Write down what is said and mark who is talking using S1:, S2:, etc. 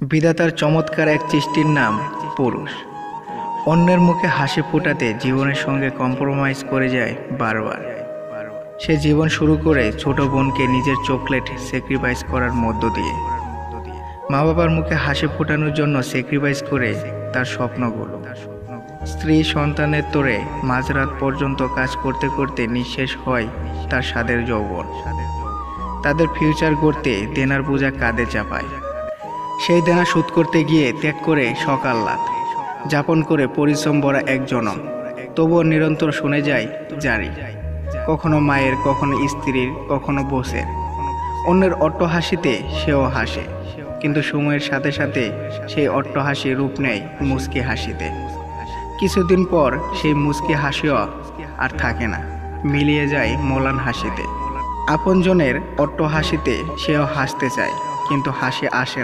S1: বিধাতার চমৎকার এক সৃষ্টির নাম পুরুষ। অন্যের মুখে হাসি ফোটাতে জীবনের সঙ্গে কম্প্রোমাইজ করে যায় বারবার। সে জীবন শুরু করে ছোট বোনকে নিজের চকলেট স্যাক্রিফাইস করার মধ্য দিয়ে, মা বাবার মুখে হাসি ফোটানোর জন্য স্যাক্রিফাইস করে তার স্বপ্নগুলো। স্ত্রী সন্তানের তোরে মাঝরাত পর্যন্ত কাজ করতে করতে নিঃশেষ হয় তার স্বাদের যৌবন। তাদের ফিউচার গড়তে দেনার বোঝা কাঁধে চাপায়। সেই দেনা শোধ করতে গিয়ে ত্যাগ করে সকাল রাত যাপন করে পরিশ্রম ভরা এক জনম। তবুও নিরন্তর শুনে যায় জারি, কখনো মায়ের, কখনো স্ত্রীর, কখনো বসের। অন্যের অট্টহাসিতে সেও হাসে, কিন্তু সময়ের সাথে সাথে সেই অট্টহাসি রূপ নেয় মুচকি হাসিতে। কিছুদিন পর সেই মুচকি হাসিও আর থাকে না, মিলিয়ে যায় ম্লান হাসিতে। আপনজনের অট্টহাসিতে সেও হাসতে চায়, কিন্তু হাসি আসে